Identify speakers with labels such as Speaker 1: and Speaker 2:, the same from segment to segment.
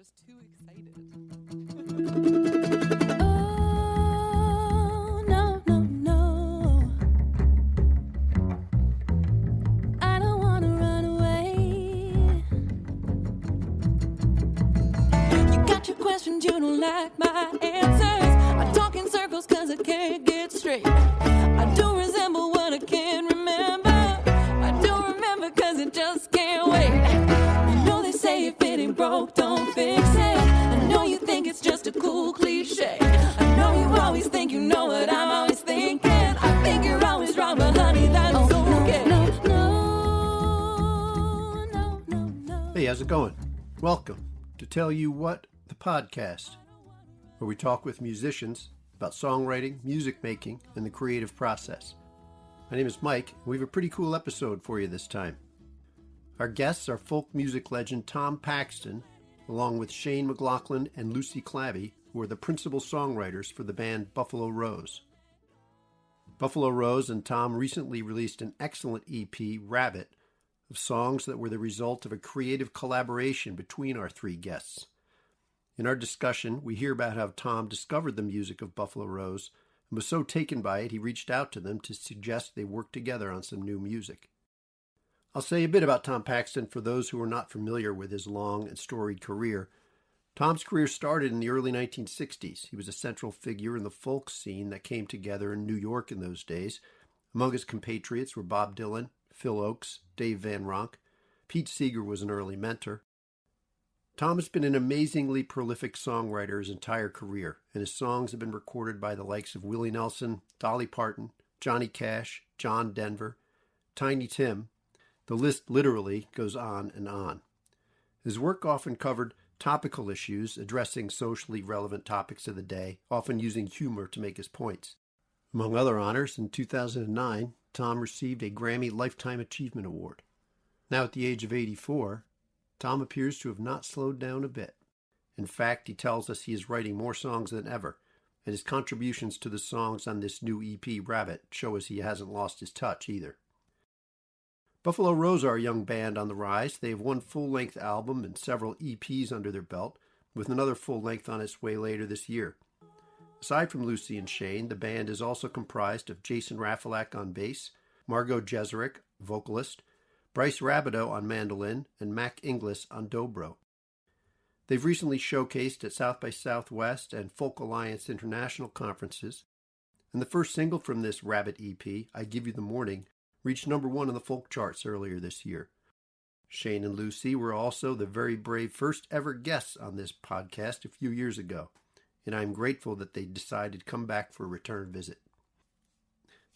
Speaker 1: just too excited.
Speaker 2: Oh, no, no, no. I don't want to run away. You got your questions, you don't like my answers. I talk in circles cause I can't get straight. I do resemble what I can't remember. I do remember cause it just can't wait. You know they say if it ain't broke, don't fix it. I know you think it's just a cool cliche. I know you always think you know what I'm always thinking. I think you're always wrong, but honey, that's okay. No.
Speaker 3: Hey, how's it going? Welcome to Tell You What, the podcast, where we talk with musicians about songwriting, music making, and the creative process. My name is Mike, and we have a pretty cool episode for you this time. Our guests are folk music legend Tom Paxton, along with Shane McLaughlin and Lucy Clabby, who are the principal songwriters for the band Buffalo Rose. Buffalo Rose and Tom recently released an excellent EP, Rabbit, of songs that were the result of a creative collaboration between our three guests. In our discussion, we hear about how Tom discovered the music of Buffalo Rose and was so taken by it he reached out to them to suggest they work together on some new music. I'll say a bit about Tom Paxton for those who are not familiar with his long and storied career. Tom's career started in the early 1960s. He was a central figure in the folk scene that came together in New York in those days. Among his compatriots were Bob Dylan, Phil Ochs, Dave Van Ronk. Pete Seeger was an early mentor. Tom has been an amazingly prolific songwriter his entire career, and his songs have been recorded by the likes of Willie Nelson, Dolly Parton, Johnny Cash, John Denver, Tiny Tim. The list literally goes on and on. His work often covered topical issues, addressing socially relevant topics of the day, often using humor to make his points. Among other honors, in 2009, Tom received a Grammy Lifetime Achievement Award. Now at the age of 84, Tom appears to have not slowed down a bit. In fact, he tells us he is writing more songs than ever, and his contributions to the songs on this new EP, Rabbit, show us he hasn't lost his touch either. Buffalo Rose are a young band on the rise. They have one full-length album and several EPs under their belt, with another full-length on its way later this year. Aside from Lucy and Shane, the band is also comprised of Jason Rafalak on bass, Margot Jeserich, vocalist, Bryce Rabideau on mandolin, and Mac Inglis on dobro. They've recently showcased at South by Southwest and Folk Alliance International conferences, and the first single from this Rabbit EP, I Give You the Morning, reached number 1 on the folk charts earlier this year. Shane and Lucy were also the very brave first ever guests on this podcast a few years ago, and I'm grateful that they decided to come back for a return visit.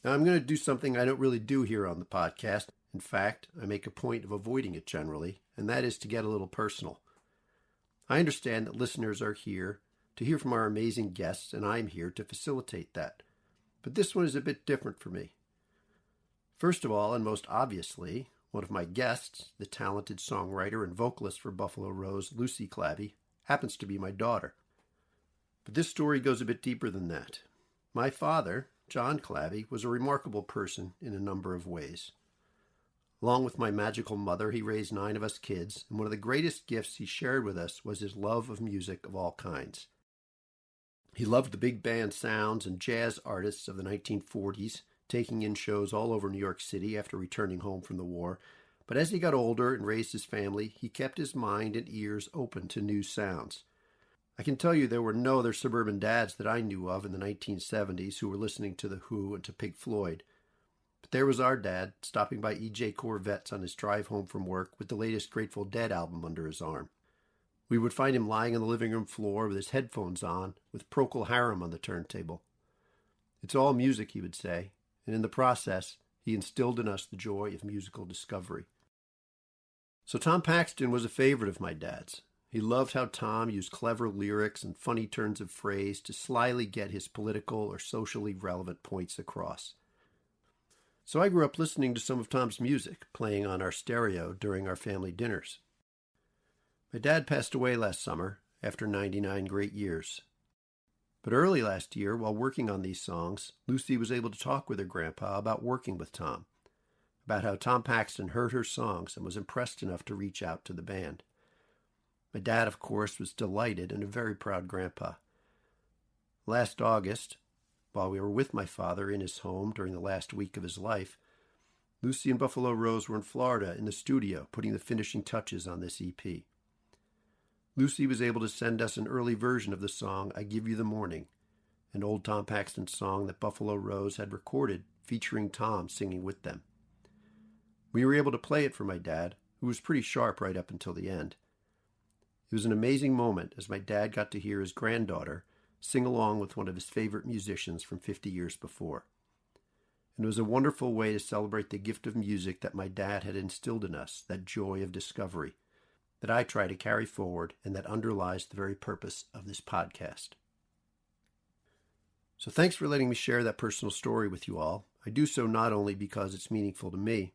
Speaker 3: Now I'm going to do something I don't really do here on the podcast. In fact, I make a point of avoiding it generally, and that is to get a little personal. I understand that listeners are here to hear from our amazing guests, and I'm here to facilitate that. But this one is a bit different for me. First of all, and most obviously, one of my guests, the talented songwriter and vocalist for Buffalo Rose, Lucy Clabby, happens to be my daughter. But this story goes a bit deeper than that. My father, John Clabby, was a remarkable person in a number of ways. Along with my magical mother, he raised 9 of us kids, and one of the greatest gifts he shared with us was his love of music of all kinds. He loved the big band sounds and jazz artists of the 1940s, taking in shows all over New York City after returning home from the war. But as he got older and raised his family, he kept his mind and ears open to new sounds. I can tell you there were no other suburban dads that I knew of in the 1970s who were listening to The Who and to Pink Floyd. But there was our dad, stopping by E.J. Corvettes on his drive home from work with the latest Grateful Dead album under his arm. We would find him lying on the living room floor with his headphones on, with Procol Harum on the turntable. It's all music, he would say, and in the process, he instilled in us the joy of musical discovery. So Tom Paxton was a favorite of my dad's. He loved how Tom used clever lyrics and funny turns of phrase to slyly get his political or socially relevant points across. So I grew up listening to some of Tom's music, playing on our stereo during our family dinners. My dad passed away last summer, after 99 great years. But early last year, while working on these songs, Lucy was able to talk with her grandpa about working with Tom, about how Tom Paxton heard her songs and was impressed enough to reach out to the band. My dad, of course, was delighted and a very proud grandpa. Last August, while we were with my father in his home during the last week of his life, Lucy and Buffalo Rose were in Florida in the studio putting the finishing touches on this EP. Lucy was able to send us an early version of the song I Give You the Morning, an old Tom Paxton song that Buffalo Rose had recorded featuring Tom singing with them. We were able to play it for my dad, who was pretty sharp right up until the end. It was an amazing moment as my dad got to hear his granddaughter sing along with one of his favorite musicians from 50 years before. And it was a wonderful way to celebrate the gift of music that my dad had instilled in us, that joy of discovery, that I try to carry forward and that underlies the very purpose of this podcast. So thanks for letting me share that personal story with you all. I do so not only because it's meaningful to me,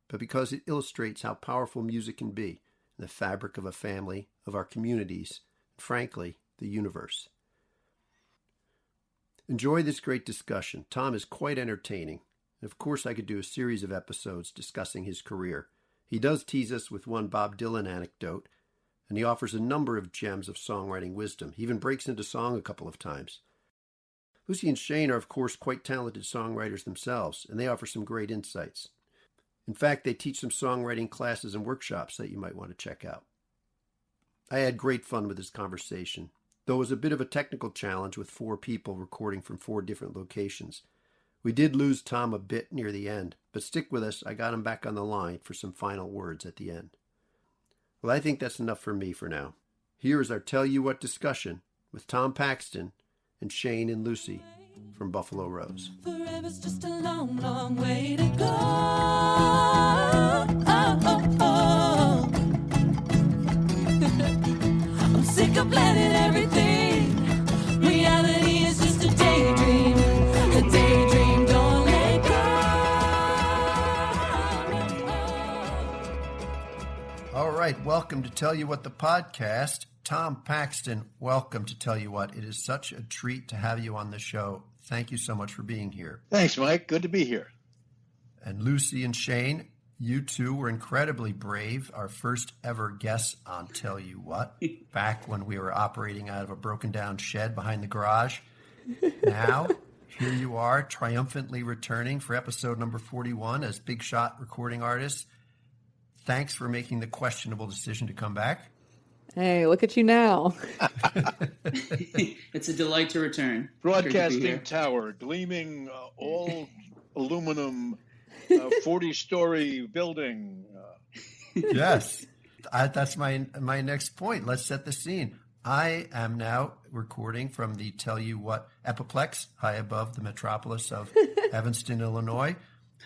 Speaker 3: but because it illustrates how powerful music can be in the fabric of a family, of our communities, and frankly, the universe. Enjoy this great discussion. Tom is quite entertaining. And of course, I could do a series of episodes discussing his career. He does tease us with one Bob Dylan anecdote, and he offers a number of gems of songwriting wisdom. He even breaks into song a couple of times. Lucy and Shane are, of course, quite talented songwriters themselves, and they offer some great insights. In fact, they teach some songwriting classes and workshops that you might want to check out. I had great fun with this conversation, though it was a bit of a technical challenge with 4 people recording from 4 different locations. We did lose Tom a bit near the end, but stick with us, I got him back on the line for some final words at the end. Well, I think that's enough for me for now. Here is our Tell You What discussion with Tom Paxton and Shane and Lucy from Buffalo Rose.
Speaker 2: Forever's just a long, long way to go. Oh, oh, oh. I'm sick of planning everything. Reality is just a daydream. A daydream, don't let go.
Speaker 3: All right, welcome to Tell You What the podcast. Tom Paxton, welcome to Tell You What. It is such a treat to have you on the show. Thank you so much for being here.
Speaker 1: Thanks, Mike. Good to be here.
Speaker 3: And Lucy and Shane, you two were incredibly brave. Our first ever guests on Tell You What, back when we were operating out of a broken down shed behind the garage. Now, here you are, triumphantly returning for episode number 41 as big shot recording artists. Thanks for making the questionable decision to come back.
Speaker 4: Hey, look at you now.
Speaker 5: It's a delight to return.
Speaker 1: Broadcasting tower, gleaming, all aluminum, 40-story building.
Speaker 3: Yes, that's my next point. Let's set the scene. I am now recording from the Tell You What Epiplex, high above the metropolis of Evanston, Illinois.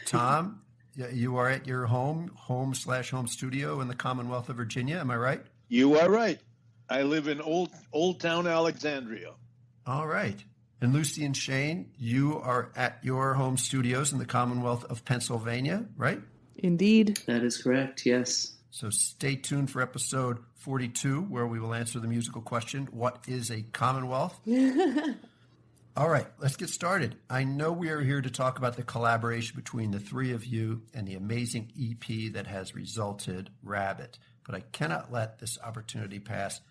Speaker 3: Tom, you are at your home studio in the Commonwealth of Virginia. Am I right?
Speaker 1: You are right. I live in Old Town Alexandria.
Speaker 3: All right. And Lucy and Shane, you are at your home studios in the Commonwealth of Pennsylvania, right?
Speaker 4: Indeed.
Speaker 5: That is correct, yes.
Speaker 3: So stay tuned for episode 42, where we will answer the musical question, what is a Commonwealth? All right, let's get started. I know we are here to talk about the collaboration between the three of you and the amazing EP that has resulted, Rabbit. But I cannot let this opportunity pass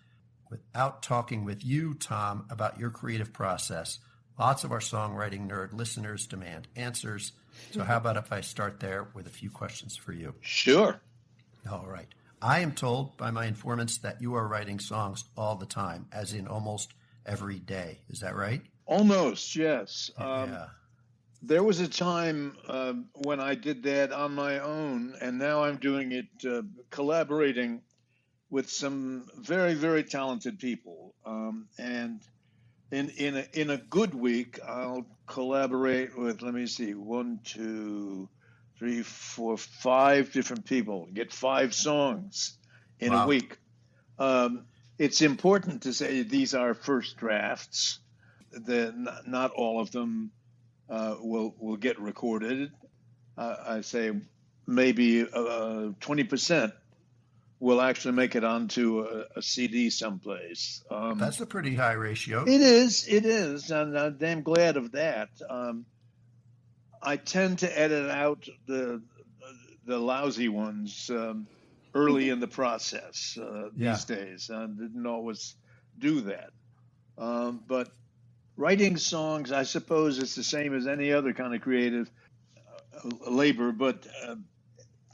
Speaker 3: without talking with you, Tom, about your creative process. Lots of our songwriting nerd listeners demand answers. So how about if I start there with a few questions for you?
Speaker 1: Sure.
Speaker 3: All right. I am told by my informants that you are writing songs all the time, as in almost every day. Is that right?
Speaker 1: Almost, yes.
Speaker 3: Yeah.
Speaker 1: There was a time when I did that on my own, and now I'm doing it collaborating with some very, very talented people. And in a good week, I'll collaborate with, 5 different people, get 5 songs in a week. It's important to say these are first drafts. Not all of them will get recorded. I say maybe 20% will actually make it onto a CD someplace.
Speaker 3: That's a pretty high ratio.
Speaker 1: It is, and I'm damn glad of that. I tend to edit out the lousy ones early in the process
Speaker 3: Yeah.
Speaker 1: these days. Didn't always do that. But writing songs, I suppose, is the same as any other kind of creative labor, but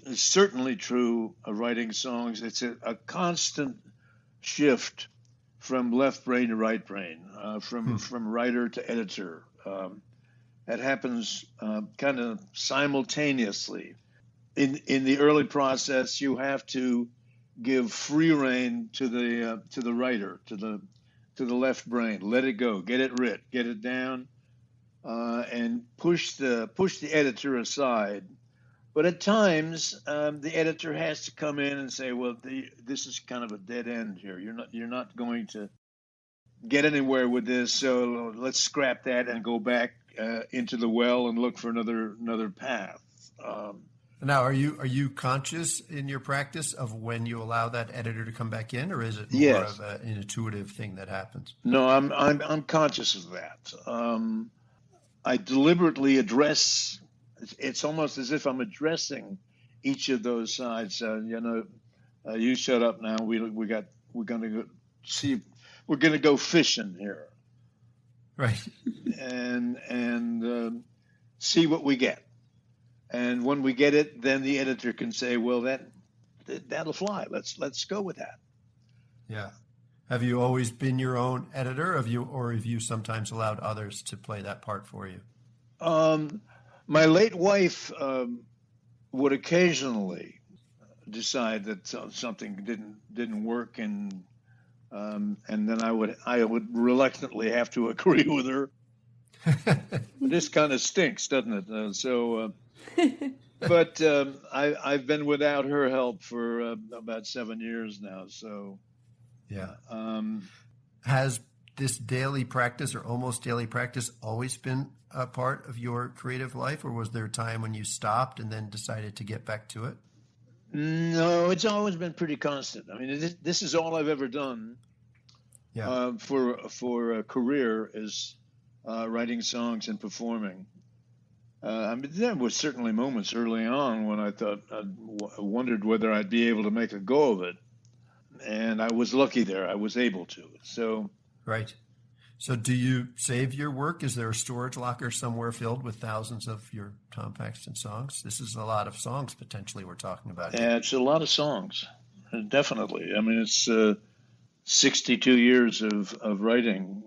Speaker 1: it's certainly true of writing songs. It's a constant shift from left brain to right brain, from writer to editor. That happens kind of simultaneously. In the early process, you have to give free rein to the writer, to the left brain. Let it go, get it writ, get it down, and push the editor aside. But at times, the editor has to come in and say, "Well, this is kind of a dead end here. You're not going to get anywhere with this. So let's scrap that and go back into the well and look for another path."
Speaker 3: Now, are you conscious in your practice of when you allow that editor to come back in, or is it more
Speaker 1: Yes.
Speaker 3: of an intuitive thing that happens?
Speaker 1: No, I'm conscious of that. I deliberately address. It's almost as if I'm addressing each of those sides. You shut up now. We're going to go see. We're going to go fishing here,
Speaker 3: Right.
Speaker 1: and see what we get. And when we get it, then the editor can say, "Well, that'll fly. Let's go with that."
Speaker 3: Yeah. Have you always been your own editor? Or have you sometimes allowed others to play that part for you?
Speaker 1: My late wife would occasionally decide that something didn't work, and then I would reluctantly have to agree with her. This kind of stinks, doesn't it? But I've been without her help for about 7 years now. So
Speaker 3: Yeah. Has this daily practice or almost daily practice always been a part of your creative life, or was there a time when you stopped and then decided to get back to it?
Speaker 1: No, it's always been pretty constant. I mean, this is all I've ever done.
Speaker 3: Yeah.
Speaker 1: For a career is writing songs and performing. I mean, there were certainly moments early on when I thought I wondered whether I'd be able to make a go of it, and I was lucky there. I was able to. So,
Speaker 3: Right. So do you save your work? Is there a storage locker somewhere filled with thousands of your Tom Paxton songs? This is a lot of songs potentially we're talking about.
Speaker 1: yeah, it's a lot of songs, definitely. I mean, it's 62 years of writing.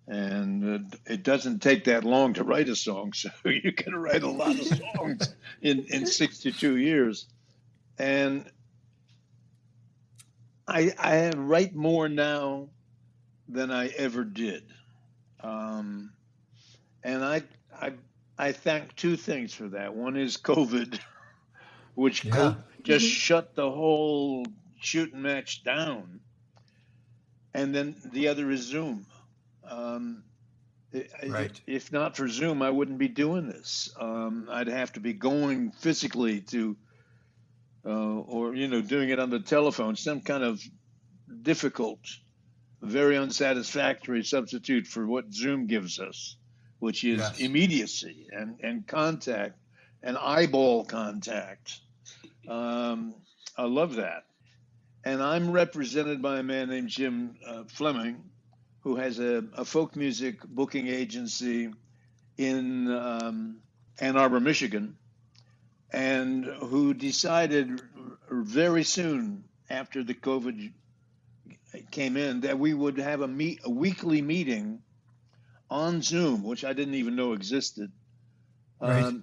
Speaker 1: And it doesn't take that long to write a song, so you can write a lot of songs in 62 years. And I write more now than I ever did. And I thank two things for that. One is COVID, which just shut the whole shooting match down. And then the other is Zoom.
Speaker 3: Right.
Speaker 1: If not for Zoom, I wouldn't be doing this. I'd have to be going physically to, or doing it on the telephone, some kind of difficult, very unsatisfactory substitute for what Zoom gives us, which is immediacy and contact and eyeball contact. I love that. And I'm represented by a man named Jim Fleming, who has a folk music booking agency in Ann Arbor, Michigan, and who decided very soon after the COVID came in that we would have a weekly meeting on Zoom, which I didn't even know existed,
Speaker 3: Right.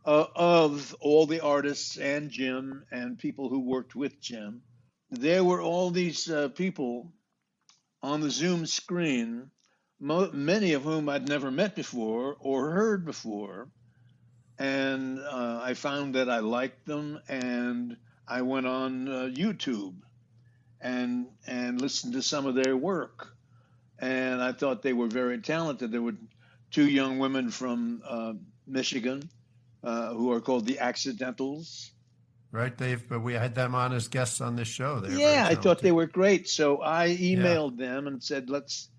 Speaker 1: of all the artists and Jim and people who worked with Jim. There were all these people on the Zoom screen, many of whom I'd never met before or heard before. And I found that I liked them, and I went on YouTube and listened to some of their work. And I thought they were very talented. There were two young women from Michigan who are called the Accidentals.
Speaker 3: Right. We had them on as guests on this show.
Speaker 1: Yeah, I thought they were great. So I emailed them and said, let's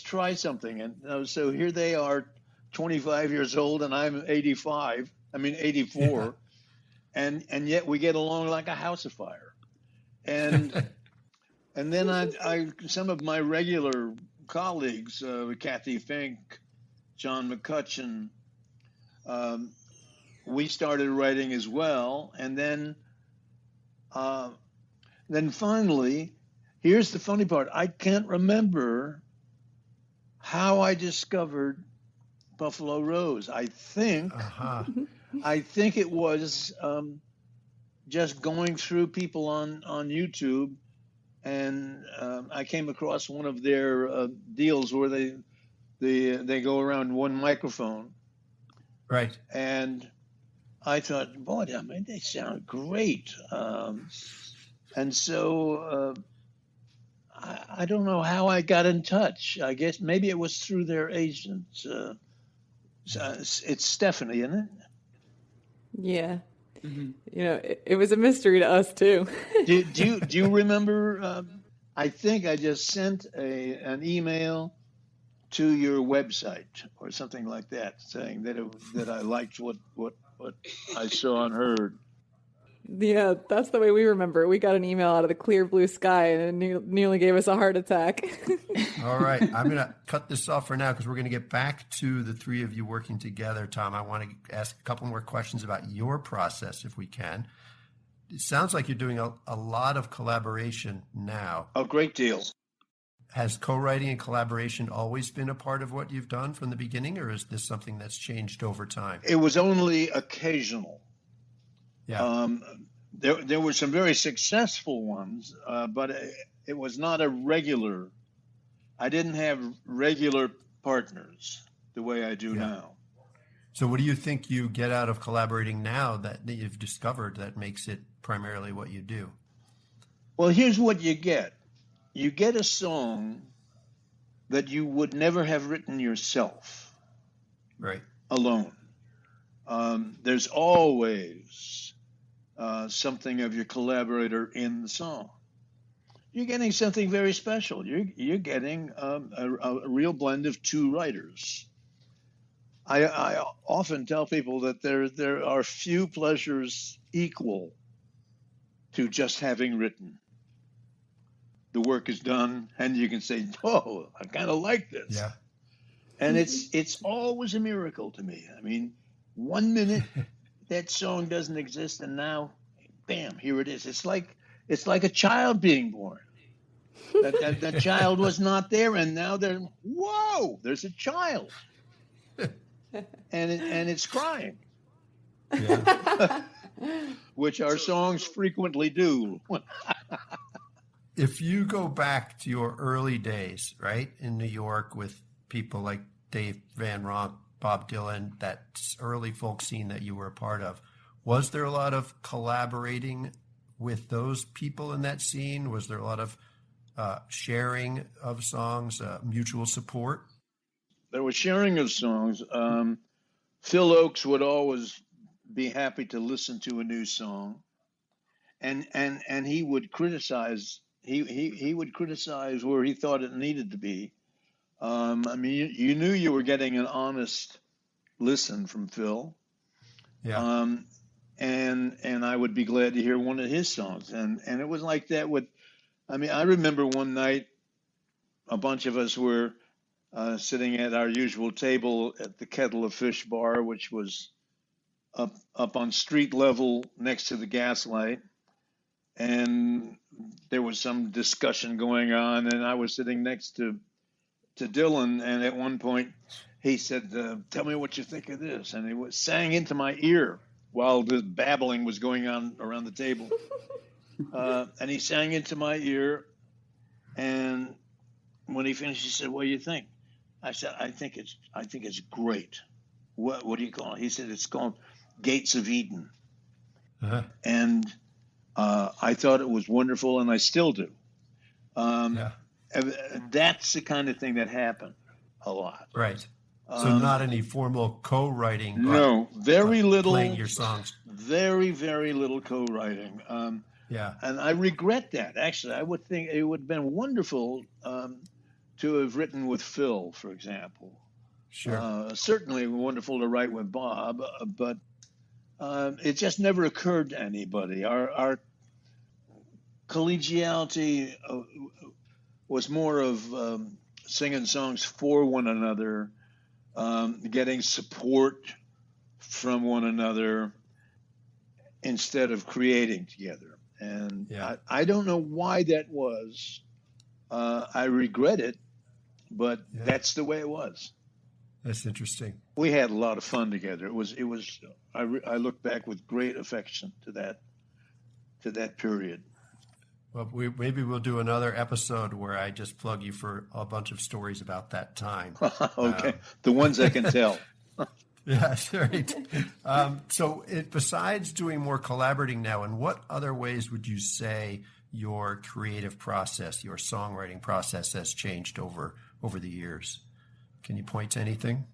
Speaker 1: try something. And so here they are, 25 years old, and I'm 84. and yet we get along like a house afire. And and then I some of my regular colleagues, Kathy Fink, John McCutcheon, we started writing as well, and then finally, here's the funny part: I can't remember how I discovered Buffalo Rose. I think it was just going through people on YouTube, and I came across one of their deals where they go around one microphone,
Speaker 3: right?
Speaker 1: And I thought, boy, I mean, they sound great, and so. I don't know how I got in touch. I guess maybe it was through their agent. It's Stephanie, isn't it?
Speaker 4: Yeah. Mm-hmm. You know, it was a mystery to us too.
Speaker 1: do you remember? I think I just sent an email to your website or something like that, saying that I liked what I saw and heard.
Speaker 4: Yeah, that's the way we remember it. We got an email out of the clear blue sky, and it nearly gave us a heart attack.
Speaker 3: All right. I'm going to cut this off for now because we're going to get back to the three of you working together. Tom, I want to ask a couple more questions about your process, if we can. It sounds like you're doing a lot of collaboration now.
Speaker 1: A great deal.
Speaker 3: Has co-writing and collaboration always been a part of what you've done from the beginning, or is this something that's changed over time?
Speaker 1: It was only occasional.
Speaker 3: Yeah.
Speaker 1: There were some very successful ones, but it was not a regular. I didn't have regular partners the way I do now.
Speaker 3: So what do you think you get out of collaborating now that you've discovered that makes it primarily what you do?
Speaker 1: Well, here's what you get. You get a song that you would never have written yourself.
Speaker 3: Right.
Speaker 1: Alone. There's always something of your collaborator in the song. You're getting something very special. You're getting a real blend of two writers. I often tell people that there are few pleasures equal to just having written. The work is done, and you can say, "Oh, I kind of like this."
Speaker 3: Yeah.
Speaker 1: And it's always a miracle to me. I mean, 1 minute that song doesn't exist, and now, bam, here it is. It's like a child being born. That child was not there, and now there's a child, and it's crying, which our songs frequently do.
Speaker 3: If you go back to your early days, right, in New York with people like Dave Van Ronk, Bob Dylan, that early folk scene that you were a part of, was there a lot of collaborating with those people in that scene? Was there a lot of sharing of songs, mutual support?
Speaker 1: There was sharing of songs. Phil Oakes would always be happy to listen to a new song, and he would criticize. He would criticize where he thought it needed to be. I mean, you knew you were getting an honest listen from Phil.
Speaker 3: Yeah.
Speaker 1: And I would be glad to hear one of his songs. And it was like that with, I mean, I remember one night a bunch of us were sitting at our usual table at the Kettle of Fish bar, which was up on street level next to the Gaslight. And there was some discussion going on, and I was sitting next to Dylan, and at one point he said, "Tell me what you think of this," and he sang into my ear while the babbling was going on around the table. And he sang into my ear, and when he finished, he said, "What do you think?" I said, "I think it's great." What do you call it? He said, "It's called Gates of Eden."
Speaker 3: Uh-huh.
Speaker 1: And I thought it was wonderful, and I still do. That's the kind of thing that happened a lot.
Speaker 3: Right. So not any formal co-writing.
Speaker 1: No, very little.
Speaker 3: Playing your songs.
Speaker 1: Very, very little co-writing.
Speaker 3: Yeah.
Speaker 1: And I regret that. Actually, I would think it would have been wonderful to have written with Phil, for example.
Speaker 3: Sure.
Speaker 1: Certainly wonderful to write with Bob, but It just never occurred to anybody. Our collegiality was more of singing songs for one another, getting support from one another instead of creating together. And
Speaker 3: Yeah.
Speaker 1: I don't know why that was. I regret it, but
Speaker 3: Yeah.
Speaker 1: that's the way it was.
Speaker 3: That's interesting.
Speaker 1: We had a lot of fun together. It was. I look back with great affection to that period.
Speaker 3: Well, maybe we'll do another episode where I just plug you for a bunch of stories about that time.
Speaker 1: Okay, the ones I can tell.
Speaker 3: Yeah, right. Besides doing more collaborating now, in what other ways would you say your creative process, your songwriting process, has changed over the years? Can you point to anything?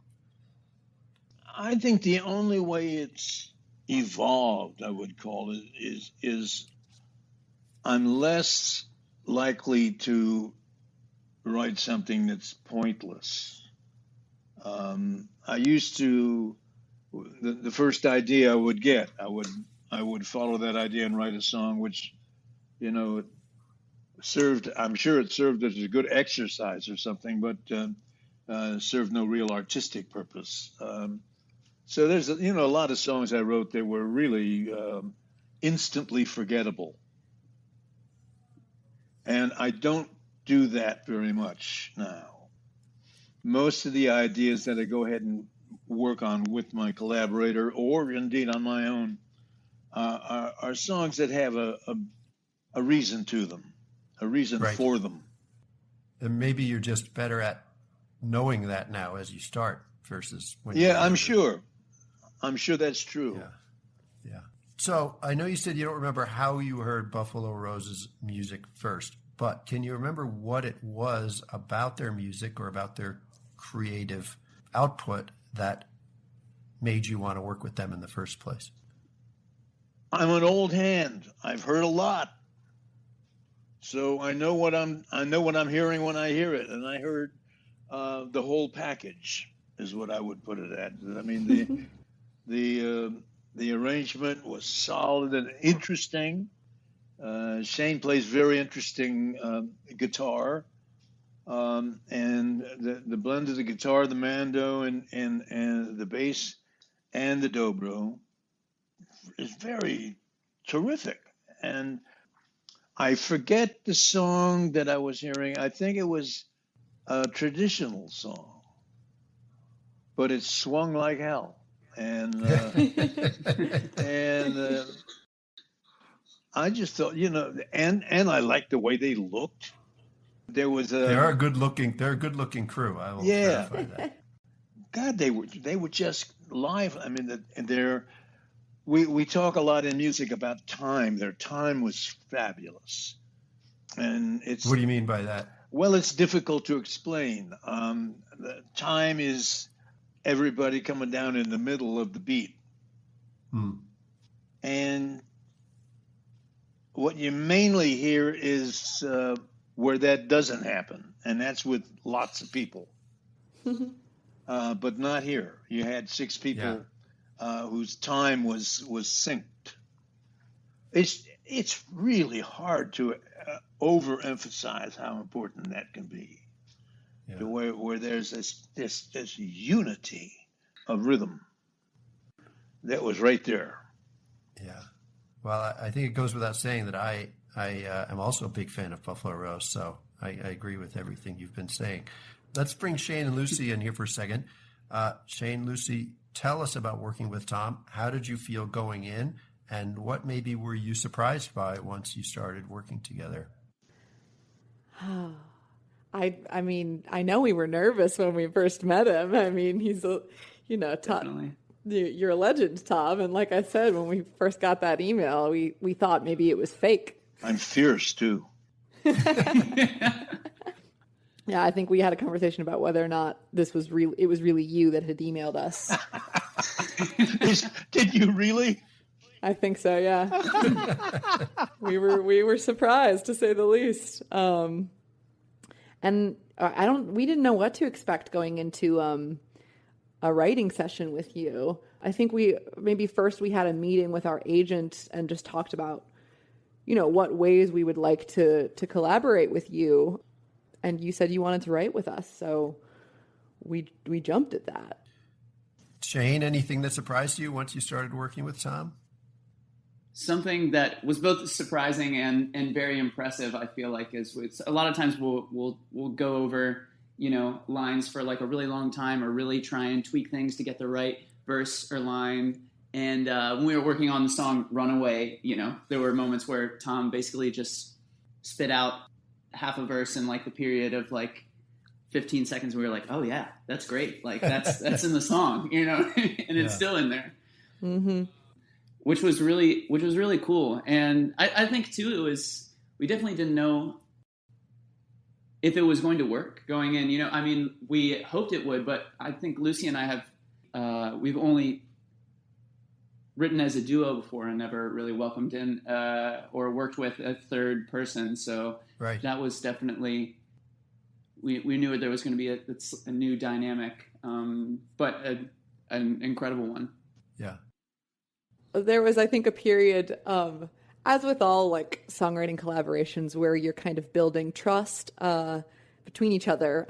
Speaker 1: I think the only way it's evolved, I would call it, is I'm less likely to write something that's pointless. I used to, the first idea I would get, I would follow that idea and write a song, which, it served, I'm sure it served as a good exercise or something, but served no real artistic purpose. So there's, a lot of songs I wrote that were really instantly forgettable. And I don't do that very much now. Most of the ideas that I go ahead and work on with my collaborator, or indeed on my own, are songs that have a reason to them, a reason
Speaker 3: Right.
Speaker 1: for them.
Speaker 3: And maybe you're just better at knowing that now as you start versus when
Speaker 1: Yeah, I'm sure. I'm sure that's true.
Speaker 3: Yeah. So I know you said you don't remember how you heard Buffalo Rose's music first, but can you remember what it was about their music or about their creative output that made you want to work with them in the first place?
Speaker 1: I'm an old hand. I've heard a lot. So I know what I'm hearing when I hear it, and I heard the whole package is what I would put it at. I mean, the arrangement was solid and interesting. Shane plays very interesting guitar, and the blend of the guitar, the mando, and the bass, and the dobro is very terrific. And I forget the song that I was hearing. I think it was a traditional song, but it swung like hell. And I just thought, and I liked the way they looked.
Speaker 3: They're a good looking crew. I will clarify that.
Speaker 1: God, they were just live. I mean, we talk a lot in music about time. Their time was fabulous, and it's.
Speaker 3: What do you mean by that?
Speaker 1: Well, it's difficult to explain. The time is everybody coming down in the middle of the beat, and what you mainly hear is where that doesn't happen, and that's with lots of people. But not here. You had 6 people whose time was synced. It's really hard to overemphasize how important that can be.
Speaker 3: Yeah.
Speaker 1: Where there's this unity of rhythm that was right there.
Speaker 3: Yeah. Well, I think it goes without saying that I am also a big fan of Buffalo Rose, so I agree with everything you've been saying. Let's bring Shane and Lucy in here for a second. Shane, Lucy, tell us about working with Tom. How did you feel going in, and what maybe were you surprised by once you started working together?
Speaker 4: I mean, I know we were nervous when we first met him. I mean, he's Tom, you're a legend, Tom. And like I said, when we first got that email, we thought maybe it was fake.
Speaker 1: I'm fierce too.
Speaker 4: Yeah, I think we had a conversation about whether or not it was really you that had emailed us.
Speaker 1: Did you really?
Speaker 4: I think so, yeah. we were surprised, to say the least. And we didn't know what to expect going into a writing session with you. I think maybe first we had a meeting with our agent and just talked about, what ways we would like to collaborate with you. And you said you wanted to write with us. So we jumped at that.
Speaker 3: Shane, anything that surprised you once you started working with Tom?
Speaker 5: Something that was both surprising and very impressive, I feel like, is a lot of times we'll go over, lines for like a really long time or really try and tweak things to get the right verse or line. And when we were working on the song Runaway, there were moments where Tom basically just spit out half a verse in like the period of like 15 seconds. We were like, oh yeah, that's great. Like that's in the song, and it's still in there.
Speaker 4: Mm-hmm.
Speaker 5: Which was really cool. And I think too, we definitely didn't know if it was going to work going in, we hoped it would, but I think Lucy and I we've only written as a duo before and never really welcomed in or worked with a third person. So
Speaker 3: right.
Speaker 5: That was definitely, we knew there was going to be a new dynamic, but an incredible one.
Speaker 3: Yeah.
Speaker 4: There was, I think, a period, as with all like songwriting collaborations, where you're kind of building trust between each other,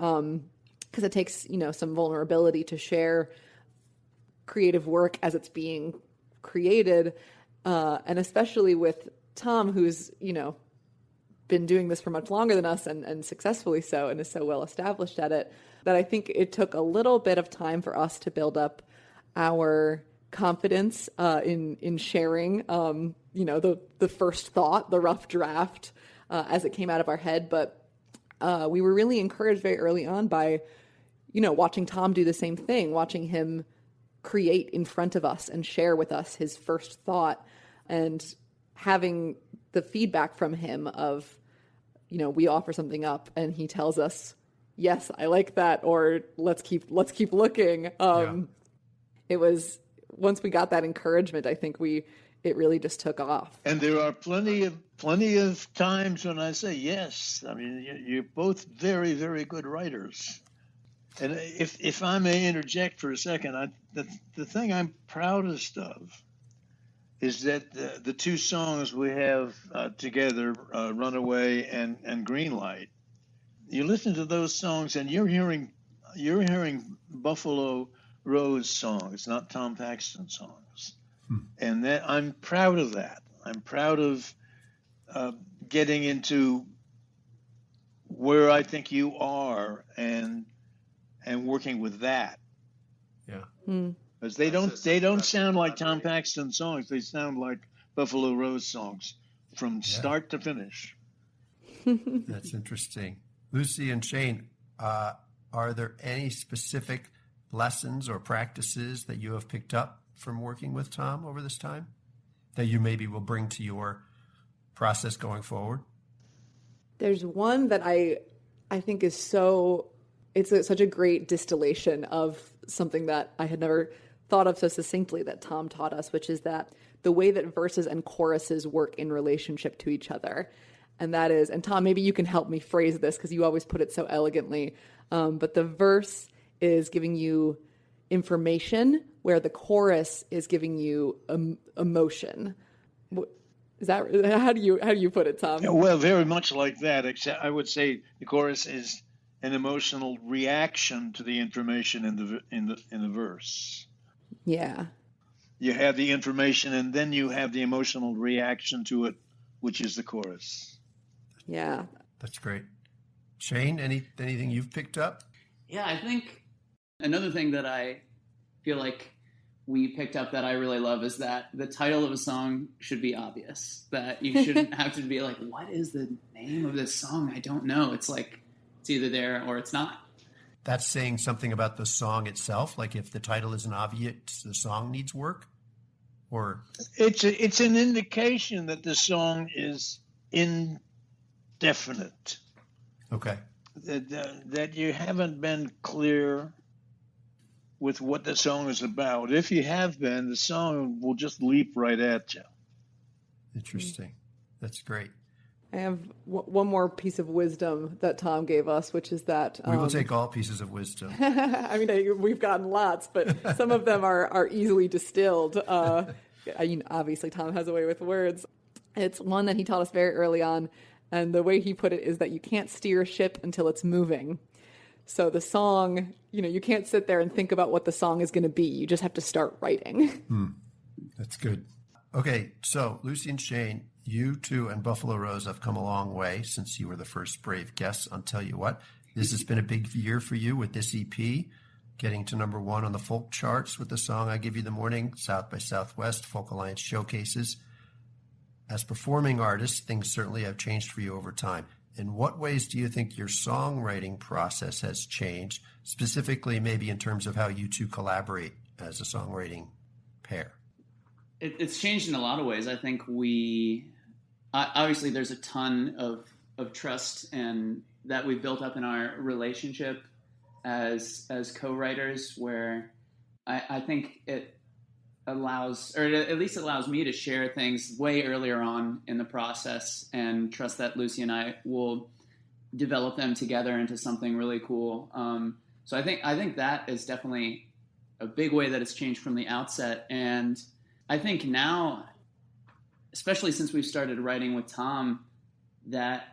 Speaker 4: because it takes, some vulnerability to share creative work as it's being created, and especially with Tom, who's been doing this for much longer than us and successfully so, and is so well established at it, that I think it took a little bit of time for us to build up our confidence in sharing the first thought, the rough draft, as it came out of our head. But we were really encouraged very early on by watching Tom do the same thing, watching him create in front of us and share with us his first thought, and having the feedback from him of we offer something up and he tells us, yes, I like that, or let's keep looking. It was, once we got that encouragement, I think it really just took off.
Speaker 1: And there are plenty of times when I say yes. I mean, you're both very, very good writers. And if I may interject for a second, the thing I'm proudest of is that the two songs we have together, Runaway and Greenlight, you listen to those songs and you're hearing Buffalo Rose songs, not Tom Paxton songs. And that, I'm proud of that. I'm proud of getting into where I think you are and working with that.
Speaker 3: Yeah.
Speaker 1: Because they don't sound like Tom Paxton songs. They sound like Buffalo Rose songs from start to finish.
Speaker 3: That's interesting. Lucy and Shane, are there any specific lessons or practices that you have picked up from working with Tom over this time that you maybe will bring to your process going forward?
Speaker 4: There's one that I think is such a great distillation of something that I had never thought of so succinctly that Tom taught us, which is that the way that verses and choruses work in relationship to each other. And that is, and Tom, maybe you can help me phrase this because you always put it so elegantly, but the verse is giving you information where the chorus is giving you emotion. Is that, how do you put it, Tom?
Speaker 1: Well, very much like that, except I would say the chorus is an emotional reaction to the information in the verse.
Speaker 4: Yeah.
Speaker 3: You
Speaker 1: have the information and then you have the emotional reaction to it, which is the chorus.
Speaker 4: Yeah.
Speaker 3: That's great. Shane, anything you've picked up?
Speaker 5: Yeah, I think another thing that I feel like we picked up that I really love is that the title of a song should be obvious. That you shouldn't have to be like, what is the name of this song? I don't know. It's like, it's either there or it's not.
Speaker 3: That's saying something about the song itself. Like if the title isn't obvious, the song needs work, or
Speaker 1: it's an indication that the song is indefinite.
Speaker 3: Okay.
Speaker 1: That you haven't been clear with what the song is about. If you have been, the song will just leap right at you.
Speaker 3: Interesting. That's great.
Speaker 4: I have one more piece of wisdom that Tom gave us, which is that
Speaker 3: we will take all pieces of wisdom.
Speaker 4: I mean, we've gotten lots, but some of them are easily distilled. Obviously, Tom has a way with words. It's one that he taught us very early on, and the way he put it is that you can't steer a ship until it's moving. So the song, you can't sit there and think about what the song is going to be. You just have to start writing.
Speaker 3: That's good. Okay, so Lucy and Shane, you two and Buffalo Rose have come a long way since you were the first brave guests on Tell You What. This has been a big year for you with this EP, getting to number 1 on the folk charts with the song I Give You the Morning, South by Southwest, Folk Alliance showcases. As performing artists, things certainly have changed for you over time. In what ways do you think your songwriting process has changed, specifically maybe in terms of how you two collaborate as a songwriting pair?
Speaker 5: It's changed in a lot of ways. I think obviously there's a ton of trust and that we've built up in our relationship as co-writers, where I think it allows, or it at least allows me to share things way earlier on in the process and trust that Lucy and I will develop them together into something really cool. So I think that is definitely a big way that it's changed from the outset. And I think now, especially since we've started writing with Tom, that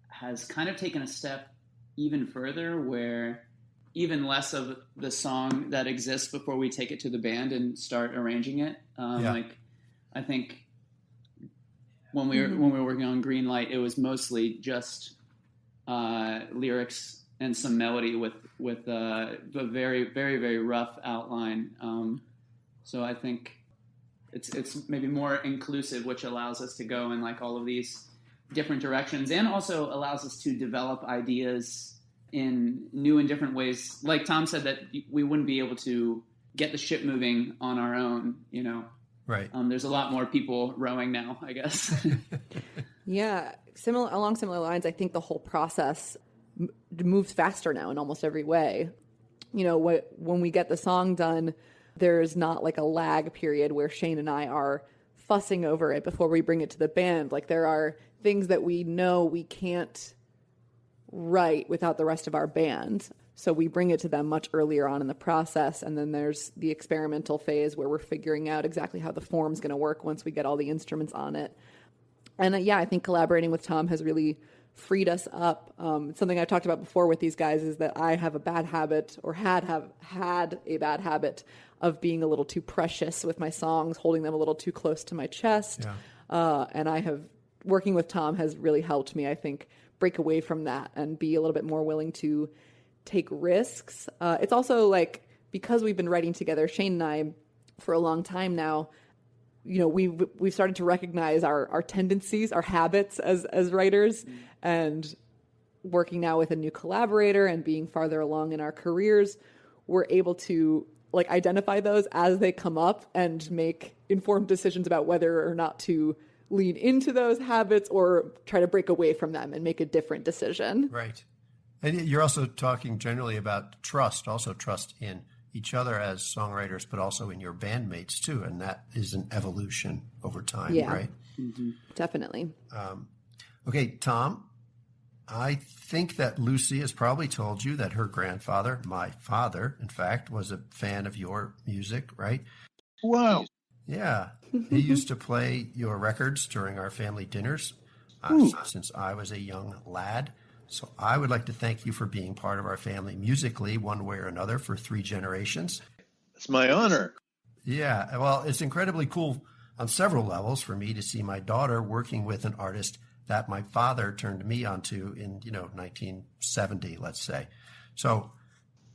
Speaker 5: has kind of taken a step even further, where even less of the song that exists before we take it to the band and start arranging it. Like, I think when we were working on Green Light, it was mostly just lyrics and some melody with a very, very, very rough outline. So I think it's maybe more inclusive, which allows us to go in like all of these different directions, and also allows us to develop ideas in new and different ways. Like Tom said, that we wouldn't be able to get the ship moving on our own, Right. There's a lot more people rowing now, I guess.
Speaker 4: Yeah. Along similar lines, I think the whole process moves faster now in almost every way. When we get the song done, there's not like a lag period where Shane and I are fussing over it before we bring it to the band. Like, there are things that we know we can't write without the rest of our band. So we bring it to them much earlier on in the process. And then there's the experimental phase where we're figuring out exactly how the form's going to work once we get all the instruments on it. And I think collaborating with Tom has really freed us up. Something I've talked about before with these guys is that I have a bad habit, or had a bad habit, of being a little too precious with my songs, holding them a little too close to my chest. Yeah. And working with Tom has really helped me, I think, break away from that and be a little bit more willing to take risks. It's also like, because we've been writing together, Shane and I, for a long time now, we've started to recognize our tendencies, our habits as writers, and working now with a new collaborator and being farther along in our careers, we're able to like identify those as they come up and make informed decisions about whether or not to lean into those habits or try to break away from them and make a different decision.
Speaker 3: Right. And you're also talking generally about trust, also trust in each other as songwriters, but also in your bandmates too. And that is an evolution over time, right?
Speaker 4: Mm-hmm. Definitely.
Speaker 3: Okay, Tom, I think that Lucy has probably told you that her grandfather, my father, in fact, was a fan of your music, right?
Speaker 1: Wow.
Speaker 3: Yeah. He used to play your records during our family dinners since I was a young lad. So I would like to thank you for being part of our family musically, one way or another, for 3 generations.
Speaker 1: It's my honor.
Speaker 3: Yeah. Well, it's incredibly cool on several levels for me to see my daughter working with an artist that my father turned me onto in, 1970, let's say. So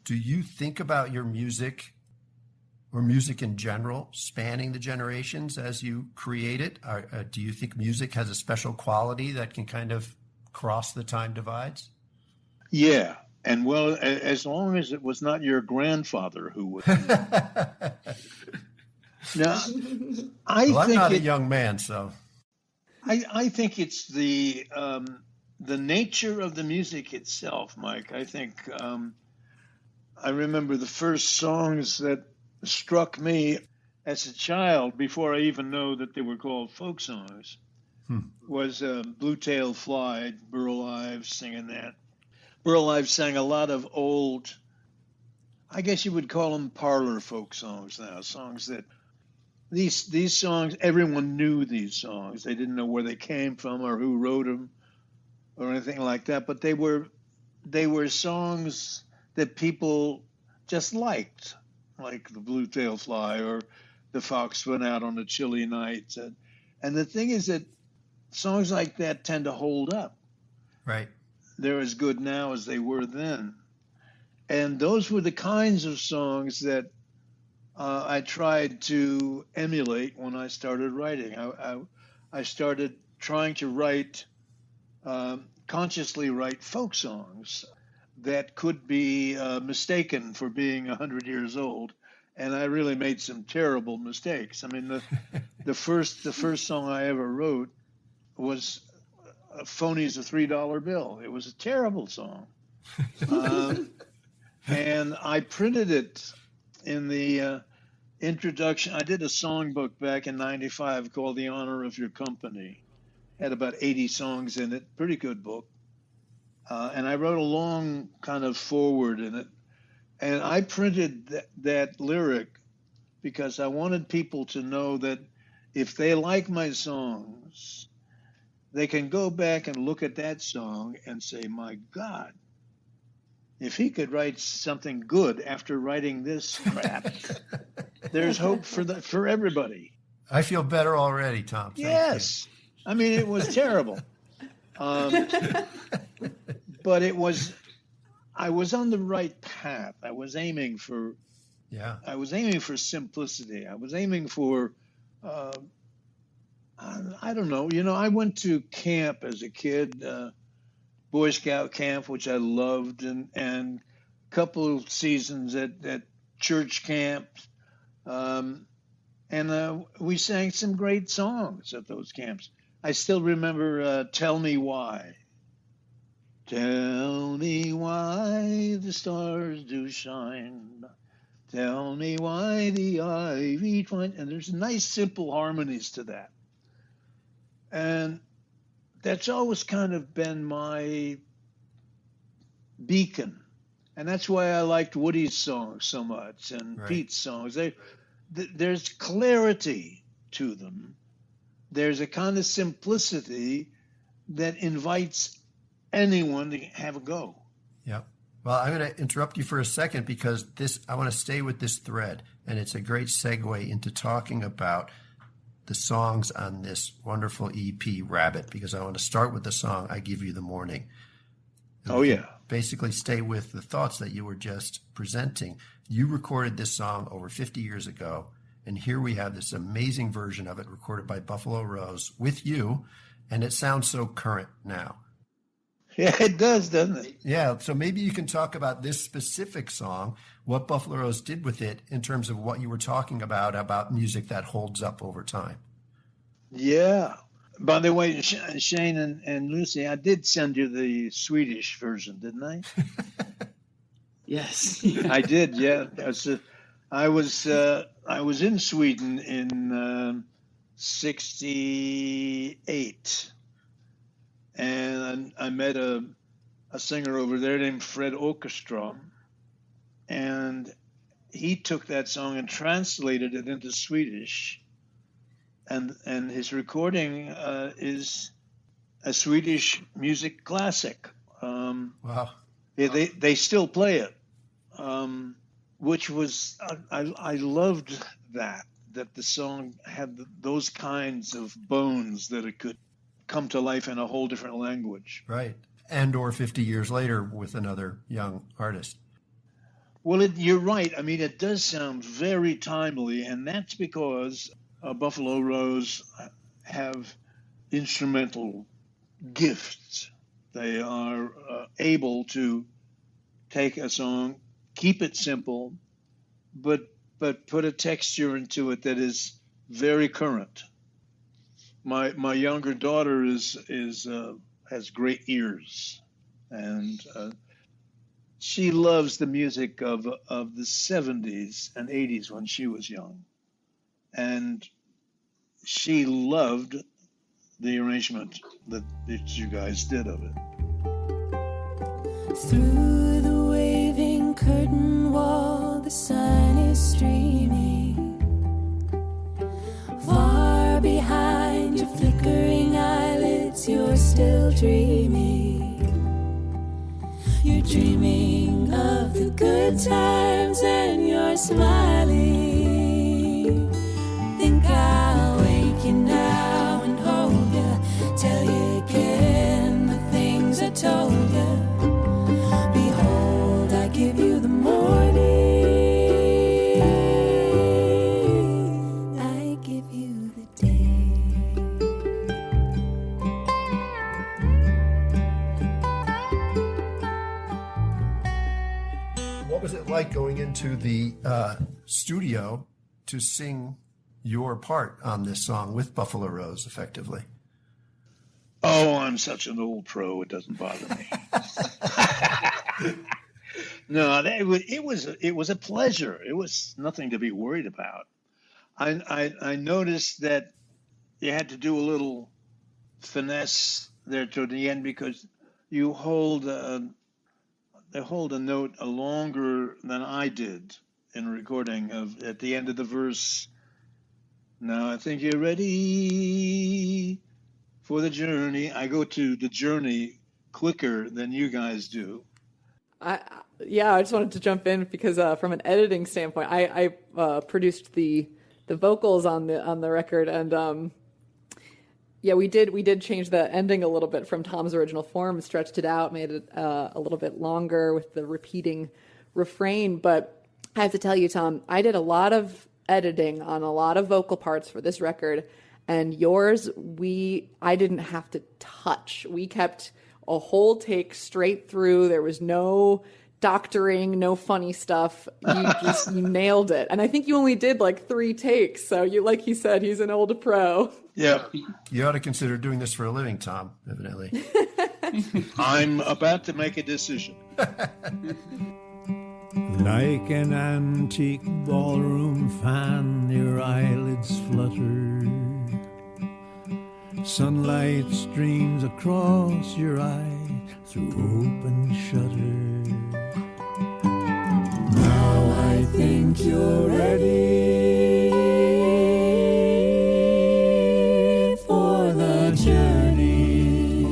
Speaker 3: do you think about your music or music in general spanning the generations as you create it? Do you think music has a special quality that can kind of cross the time divides?
Speaker 1: Yeah. And well, as long as it was not your grandfather who would. Now,
Speaker 3: I'm not a young man, so.
Speaker 1: I think it's the nature of the music itself, Mike. I think I remember the first songs that struck me as a child before I even know that they were called folk songs. was Blue Tail Fly, Burl Ives singing that. Burl Ives sang a lot of old, I guess you would call them parlor folk songs now, songs that these songs, everyone knew these songs. They didn't know where they came from or who wrote them or anything like that, but they were songs that people just liked, like the Blue Tail Fly or the Fox Went Out on a Chilly Night. And the thing is that songs like that tend to hold up.
Speaker 3: Right.
Speaker 1: They're as good now as they were then. And those were the kinds of songs that I tried to emulate when I started writing. I started trying to write, consciously write folk songs that could be mistaken for being 100 years old. And I really made some terrible mistakes. I mean, the first song I ever wrote was Phony's a $3 bill. It was a terrible song. And I printed it in the introduction. I did a songbook back in '95 called The Honor of Your Company. Had about 80 songs in it, pretty good book. And I wrote a long kind of foreword in it. And I printed that lyric because I wanted people to know that if they like my songs, they can go back and look at that song and say, my God, if he could write something good after writing this crap, there's hope for everybody.
Speaker 3: I feel better already, Tom.
Speaker 1: Yes. I mean, it was terrible. But I was on the right path. I was aiming for simplicity. I was aiming for, I don't know. You know, I went to camp as a kid, Boy Scout camp, which I loved, and a couple of seasons at church camp. And we sang some great songs at those camps. I still remember Tell Me Why. Tell me why the stars do shine. Tell me why the ivy twine. And there's nice, simple harmonies to that. And that's always kind of been my beacon. And that's why I liked Woody's songs so much and
Speaker 3: right.
Speaker 1: Pete's songs. There's clarity to them. There's a kind of simplicity that invites anyone to have a go.
Speaker 3: Yeah. Well, I'm going to interrupt you for a second because I want to stay with this thread, and it's a great segue into talking about the songs on this wonderful EP, Rabbit, because I want to start with the song I Give You the Morning. And basically stay with the thoughts that you were just presenting. You recorded this song over 50 years ago, and here we have this amazing version of it recorded by Buffalo Rose with you, and it sounds so current now.
Speaker 1: Yeah, it does, doesn't it?
Speaker 3: Yeah, so maybe you can talk about this specific song, what Buffalo Rose did with it in terms of what you were talking about music that holds up over time.
Speaker 1: Yeah. By the way, Shane and Lucy, I did send you the Swedish version, didn't I?
Speaker 5: Yes.
Speaker 1: I did, yeah. I was in Sweden in 1968. And I met a singer over there named Fred Åkerström, and he took that song and translated it into Swedish, and his recording is a Swedish music classic.
Speaker 3: Wow!
Speaker 1: They still play it, which was I loved that the song had those kinds of bones that it could come to life in a whole different language.
Speaker 3: Right. And or 50 years later with another young artist.
Speaker 1: Well, you're right. I mean, it does sound very timely, and that's because Buffalo Rose have instrumental gifts. They are able to take a song, keep it simple, but put a texture into it that is very current. My younger daughter has great ears, and she loves the music of the 70s and 80s when she was young, and she loved the arrangement that you guys did of it.
Speaker 2: Through the waving curtain wall, the sun is streaming. Far behind your flickering eyelids, you're still dreaming. You're dreaming of the good times and you're smiling. Think I'll wake you now and hold you, tell you again the things I told you. Behold, I give you the morning, I give you the day.
Speaker 3: What was it like going into the studio to sing your part on this song with Buffalo Rose, effectively?
Speaker 1: Oh, I'm such an old pro, it doesn't bother me. No, it was a pleasure. It was nothing to be worried about. I noticed that you had to do a little finesse there toward the end because you hold a note longer than I did in recording at the end of the verse. Now I think you're ready for the journey. I go to the journey quicker than you guys do.
Speaker 4: I just wanted to jump in because from an editing standpoint, I produced the vocals on the record, and we did change the ending a little bit from Tom's original form, stretched it out, made it a little bit longer with the repeating refrain. But I have to tell you, Tom, I did a lot of editing on a lot of vocal parts for this record, and yours I didn't have to touch. We kept a whole take straight through. There was no doctoring, no funny stuff. You nailed it. And I think you only did like 3 takes. So like he said, he's an old pro.
Speaker 1: Yeah.
Speaker 3: You ought to consider doing this for a living, Tom, evidently.
Speaker 1: I'm about to make a decision.
Speaker 6: Like an antique ballroom fan, your eyelids flutter. Sunlight streams across your eye through open shutter. Now I think you're ready for the journey.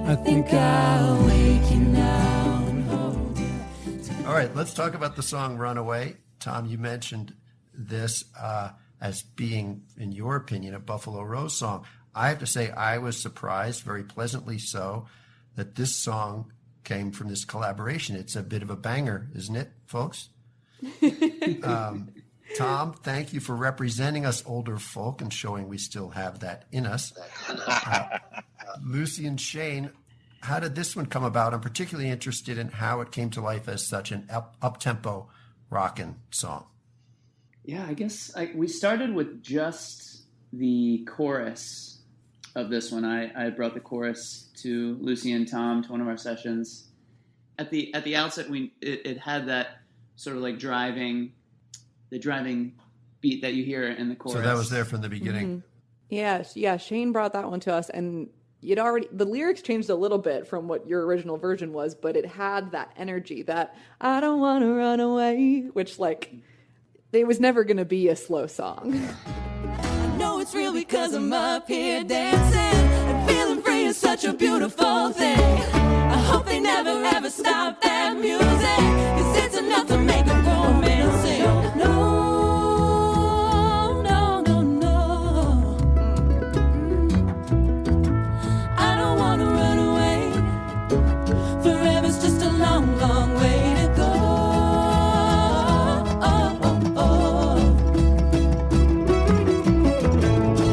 Speaker 6: I think I'll wake you now and hold you.
Speaker 3: All right, let's talk about the song Runaway. Tom, you mentioned this as being, in your opinion, a Buffalo Rose song. I have to say I was surprised, very pleasantly so, that this song came from this collaboration. It's a bit of a banger, isn't it, folks? Tom, thank you for representing us older folk and showing we still have that in us. Lucy and Shane, how did this one come about? I'm particularly interested in how it came to life as such an up-tempo rockin' song.
Speaker 5: Yeah, I guess we started with just the chorus of this one. I brought the chorus to Lucy and Tom to one of our sessions. At the outset, it had that sort of like driving beat that you hear in the chorus.
Speaker 3: So that was there from the beginning.
Speaker 4: Mm-hmm. Yeah. Shane brought that one to us, and the lyrics changed a little bit from what your original version was, but it had that energy that I don't want to run away, which it was never going to be a slow song.
Speaker 2: I know it's real because I'm up here dancing and feeling free is such a beautiful thing. I hope they never ever stop that music, 'cause it's enough to make a grown man sing. No, no, no, no. I don't want to run away. Forever's just a long, long way to go.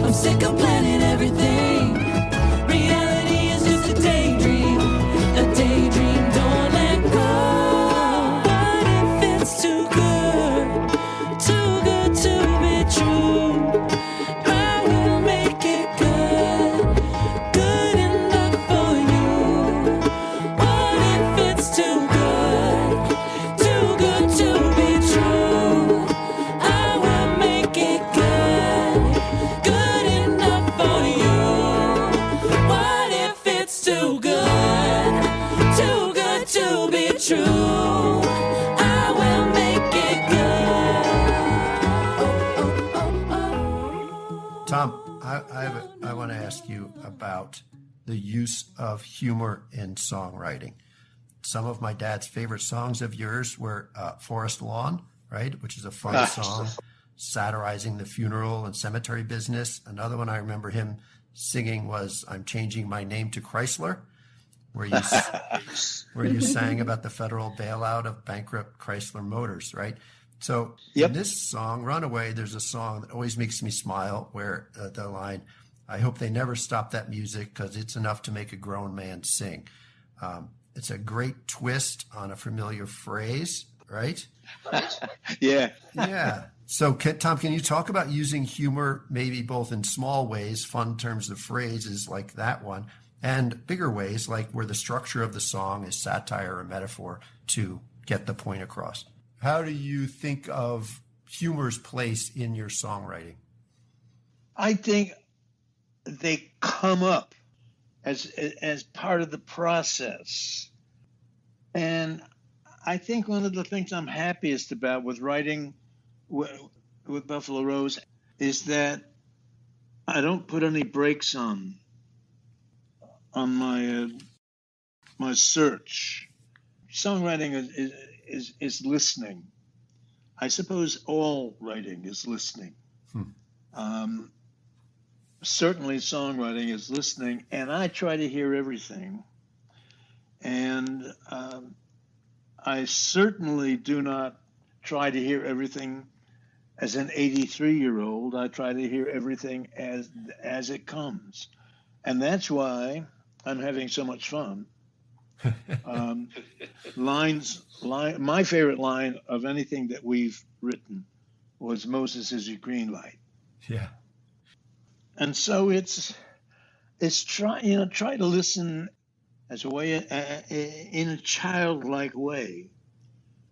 Speaker 2: I'm sick of planning everything. Reality is just a daydream it to be true. I will make it good.
Speaker 3: Tom, I want to ask you about the use of humor in songwriting. Some of my dad's favorite songs of yours were Forest Lawn, right, which is a fun song, satirizing the funeral and cemetery business. Another one I remember him singing was I'm Changing My Name to Chrysler, where you sang about the federal bailout of bankrupt Chrysler Motors, right? So in this song, Runaway, there's a song that always makes me smile where the line, I hope they never stop that music because it's enough to make a grown man sing. It's a great twist on a familiar phrase, right?
Speaker 1: Yeah.
Speaker 3: Yeah. So, Tom, can you talk about using humor maybe both in small ways, fun terms of phrases like that one, and bigger ways like where the structure of the song is satire or metaphor to get the point across? How do you think of humor's place in your songwriting?
Speaker 1: I think they come up as part of the process. And I think one of the things I'm happiest about with writing with Buffalo Rose is that I don't put any brakes on my my search. Songwriting is listening. I suppose all writing is listening. Certainly songwriting is listening, and I try to hear everything. And I certainly do not try to hear everything as an 83-year-old. I try to hear everything as it comes. And that's why I'm having so much fun. My favorite line of anything that we've written was Moses is a green light.
Speaker 3: Yeah.
Speaker 1: And so it's try to listen as a way in a childlike way,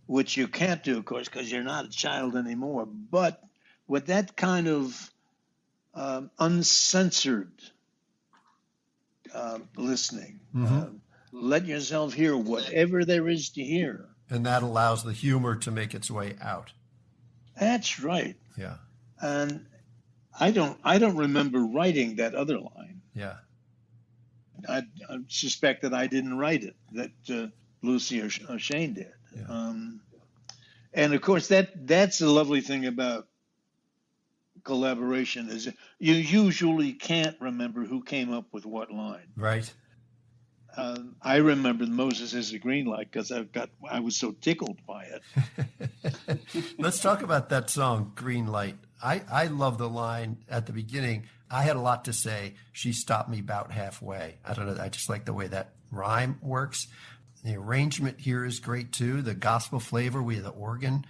Speaker 1: which you can't do, of course, because you're not a child anymore. But with that kind of uncensored listening, let yourself hear whatever there is to hear,
Speaker 3: and that allows the humor to make its way out.
Speaker 1: That's right.
Speaker 3: Yeah.
Speaker 1: And I don't remember writing that other line.
Speaker 3: Yeah.
Speaker 1: I suspect that I didn't write it, that Lucy or Shane did.
Speaker 3: Yeah.
Speaker 1: And of course, that's the lovely thing about collaboration is you usually can't remember who came up with what line.
Speaker 3: Right.
Speaker 1: I remember Moses is a green light because I was so tickled by it.
Speaker 3: Let's talk about that song, Green Light. I love the line at the beginning. I had a lot to say. She stopped me about halfway. I don't know. I just like the way that rhyme works. The arrangement here is great too. The gospel flavor with the organ.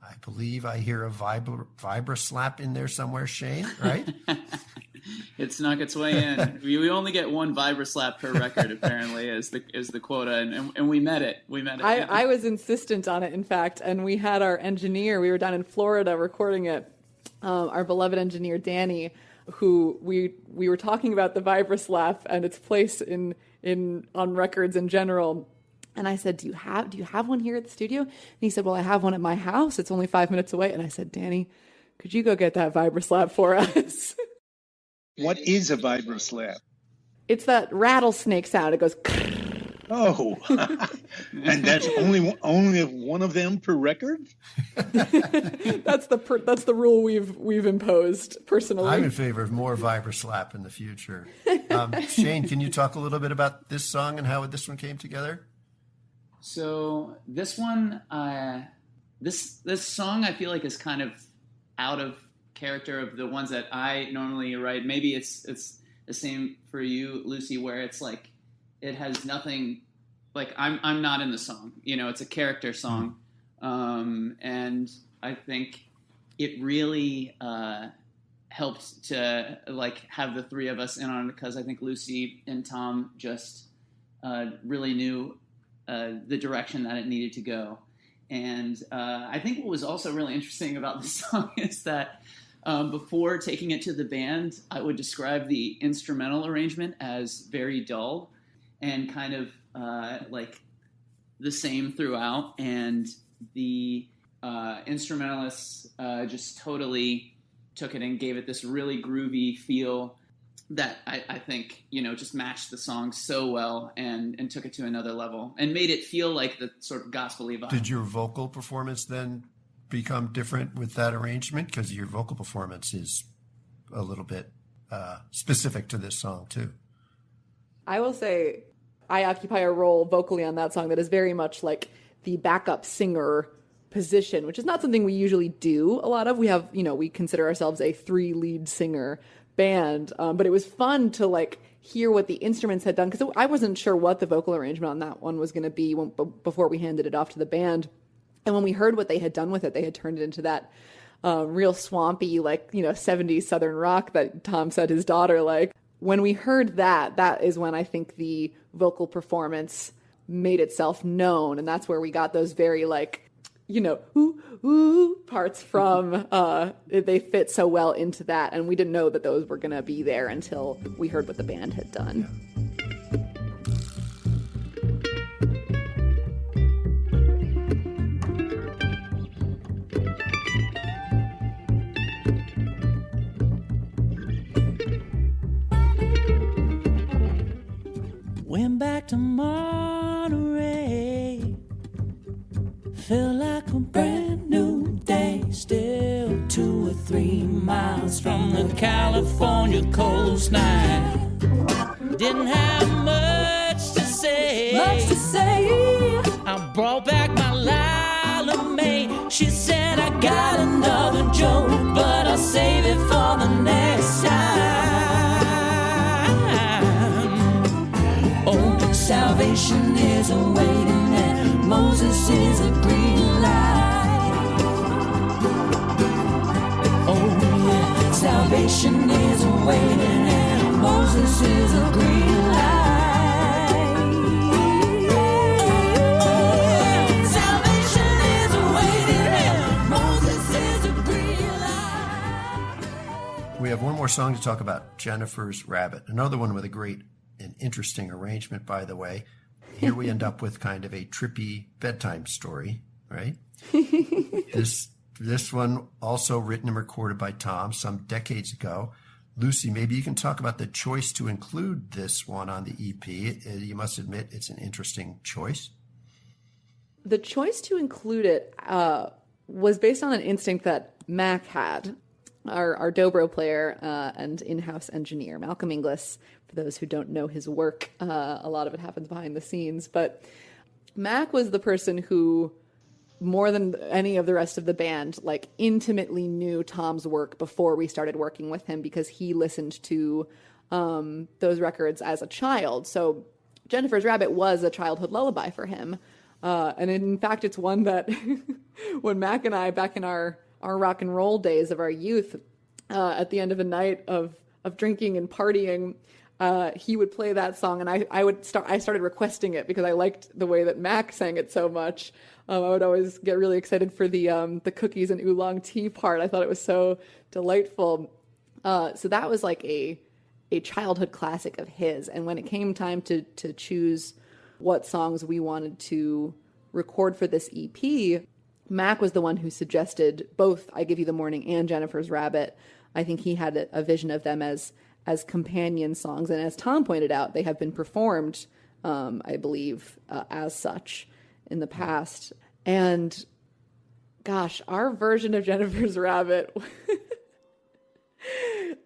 Speaker 3: I believe I hear a vibra slap in there somewhere, Shane, right?
Speaker 5: It snuck its way in. We only get one vibra slap per record, apparently, is the quota, and we met it.
Speaker 4: I was insistent on it, in fact, and we had our engineer. We were down in Florida recording it. Our beloved engineer Danny, who we were talking about the vibra slap and its place in on records in general. And I said, do you have one here at the studio? And he said, well, I have one at my house. It's only 5 minutes away. And I said, Danny, could you go get that vibra slap for us?
Speaker 1: What is a vibra slap?
Speaker 4: It's that rattlesnake sound. It goes.
Speaker 1: Oh, and that's only one of them per record.
Speaker 4: That's the rule we've imposed personally.
Speaker 3: I'm in favor of more vibra slap in the future. Shane, can you talk a little bit about this song and how this one came together?
Speaker 5: So this one, this song, I feel like is kind of out of character of the ones that I normally write. Maybe it's the same for you, Lucy, where it's like it has nothing. Like I'm not in the song. It's a character song, and I think it really helped to like have the three of us in on it because I think Lucy and Tom just really knew the direction that it needed to go. And I think what was also really interesting about this song is that before taking it to the band, I would describe the instrumental arrangement as very dull and kind of like the same throughout, and the instrumentalists just totally took it and gave it this really groovy feel that I think, just matched the song so well and took it to another level and made it feel like the sort of gospel-y vibe.
Speaker 3: Did your vocal performance then become different with that arrangement? Because your vocal performance is a little bit specific to this song too.
Speaker 4: I will say I occupy a role vocally on that song that is very much like the backup singer position, which is not something we usually do a lot of. We have, we consider ourselves a 3 lead singer band, but it was fun to like hear what the instruments had done, because I wasn't sure what the vocal arrangement on that one was going to be before we handed it off to the band. And when we heard what they had done with it, they had turned it into that real swampy, like, 70s Southern rock that Tom said his daughter liked. When we heard that is when I think the vocal performance made itself known. And that's where we got those very like, ooh, ooh parts from. They fit so well into that. And we didn't know that those were going to be there until we heard what the band had done.
Speaker 3: Yeah.
Speaker 6: Went back to Monterey, felt like a brand new day, still 2 or 3 miles from the California coast line. Didn't have much to say. I brought back my Lila Mae. She said, I got another joke, but I'll save it for the next time. Oh, salvation is awaiting and Moses is a green light. Oh yeah, salvation is awaiting and Moses is a green light. Salvation is awaiting and Moses is a green light.
Speaker 3: We have one more song to talk about, Jennifer's Rabbit, another one with a great and interesting arrangement, by the way. Here we end up with kind of a trippy bedtime story, right? This one also written and recorded by Tom some decades ago. Lucy, maybe you can talk about the choice to include this one on the EP. You must admit it's an interesting choice.
Speaker 4: The choice to include it was based on an instinct that Mac had, our dobro player and in-house engineer, Malcolm Inglis. For those who don't know his work, a lot of it happens behind the scenes. But Mac was the person who, more than any of the rest of the band, like intimately knew Tom's work before we started working with him, because he listened to those records as a child. So Jennifer's Rabbit was a childhood lullaby for him. And in fact, it's one that when Mac and I, back in our rock and roll days of our youth, at the end of a night of drinking and partying, he would play that song, and I started requesting it because I liked the way that Mac sang it so much. I would always get really excited for the cookies and oolong tea part. I thought it was so delightful. So that was like a childhood classic of his. And when it came time to choose what songs we wanted to record for this EP, Mac was the one who suggested both I Give You the Morning and Jennifer's Rabbit. I think he had a vision of them as companion songs. And as Tom pointed out, they have been performed, I believe, as such in the past. And gosh, our version of Jennifer's Rabbit,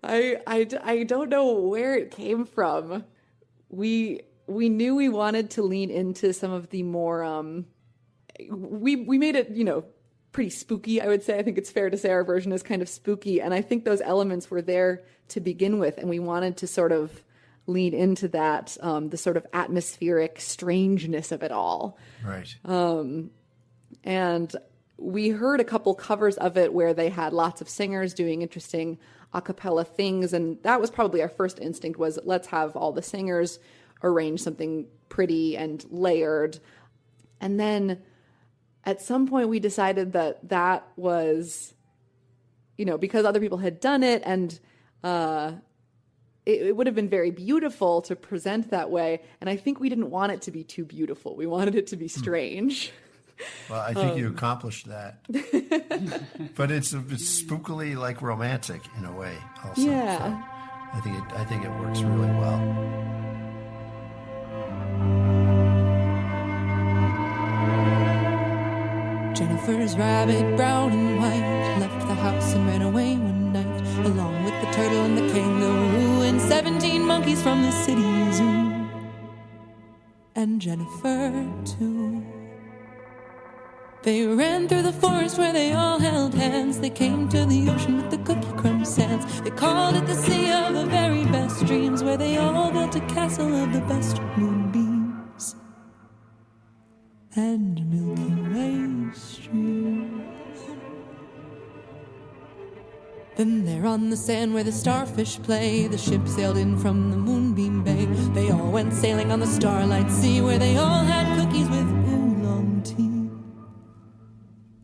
Speaker 4: I don't know where it came from. We knew we wanted to lean into some of the more, we made it, pretty spooky, I would say. I think it's fair to say our version is kind of spooky. And I think those elements were there to begin with. And we wanted to sort of lean into that, the sort of atmospheric strangeness of it all.
Speaker 3: Right.
Speaker 4: And we heard a couple covers of it where they had lots of singers doing interesting a cappella things. And that was probably our first instinct, was let's have all the singers arrange something pretty and layered. And then at some point we decided that was, because other people had done it, and it would have been very beautiful to present that way. And I think we didn't want it to be too beautiful. We wanted it to be strange.
Speaker 3: Well, I think you accomplished that. But it's spookily like romantic in a way also.
Speaker 4: Yeah.
Speaker 3: So I think it works really well.
Speaker 2: Jennifer's rabbit, brown and white, left the house and ran away one night, along with the turtle and the kangaroo and 17 monkeys from the city zoo. And Jennifer, too. They ran through the forest where they all held hands. They came to the ocean with the cookie crumb sands. They called it the sea of the very best dreams, where they all built a castle of the best moonbeams and Milky Way streams. Then there on the sand where the starfish play, the ship sailed in from the Moonbeam Bay. They all went sailing on the Starlight Sea, where they all had cookies with oolong tea.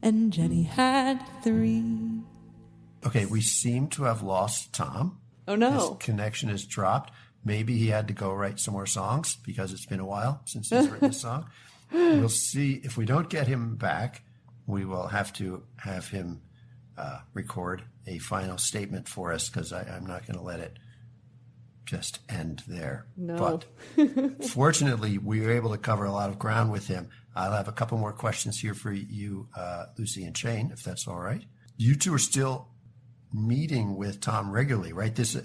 Speaker 2: And Jenny had 3.
Speaker 3: Okay, we seem to have lost Tom.
Speaker 4: Oh, no.
Speaker 3: His connection has dropped. Maybe he had to go write some more songs because it's been a while since he's written a song. We'll see. If we don't get him back, we will have to have him record a final statement for us, because I'm not going to let it just end there.
Speaker 4: No.
Speaker 3: But fortunately, we were able to cover a lot of ground with him. I'll have a couple more questions here for you, Lucy and Shane, if that's all right. You two are still meeting with Tom regularly, right? This